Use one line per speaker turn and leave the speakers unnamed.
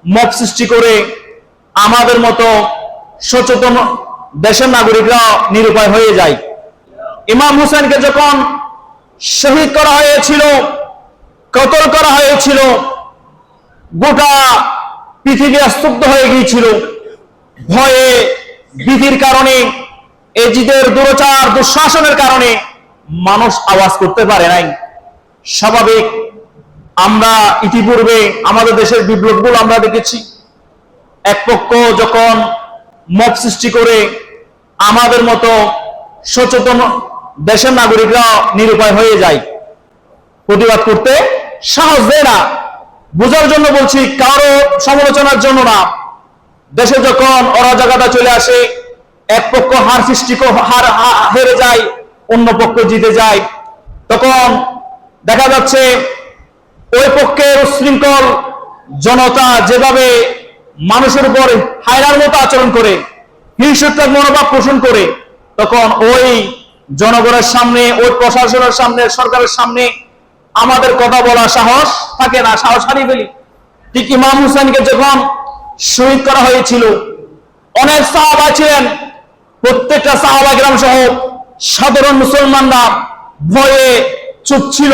Mob সৃষ্টি করে আমাদের মতো সচেতন দেশের নাগরিকরা নিরুপায় হয়ে যায়। ইমাম হুসেনকে যখন শহীদ করা হয়েছিল, কতল করা হয়েছিল, গোটা পৃথিবী স্তব্ধ হয়ে গিয়েছিল। ভয়ে, ভীতির কারণে, এজিদের দুরাচার দুঃশাসনের কারণে মানুষ আওয়াজ করতে পারে নাই। স্বাভাবিক, আমরা ইতিপূর্বে আমাদের দেশের বিপ্লবগুলো আমরা দেখেছি। এক পক্ষ যখন মব সৃষ্টি করে আমাদের মতো সচেতন দেশের নাগরিকরা নিরুপায় হয়ে যায়, প্রতিবাদ করতে সাহস দেয় না। বোঝার জন্য বলছি, কারো সমালোচনার জন্য না। দেশে যখন অরাজকতা চলে আসে, এক পক্ষ হেরে যায়, অন্য পক্ষ জিতে যায়, তখন দেখা যাচ্ছে ওই পক্ষের উচ্ছৃঙ্খল জনতা যেভাবে মানুষের উপর হায়নার মতো আচরণ করে, হিংসাত্মক মনোভাব পোষণ করে, তখন ওই জনগণের সামনে, ওই প্রশাসনের সামনে, সরকারের সামনে আমাদের কথা বলার সাহস থাকে না, সাহস হারিয়ে ফেলি। ঠিক ইমাম হুসেনকে যখন শহীদ করা হয়েছিল, অনেক সাহাবা ছিলেন, প্রত্যেকটা সাহাবা কিরাম সহ সাধারণ মুসলমানরা ভয়ে চুপ ছিল।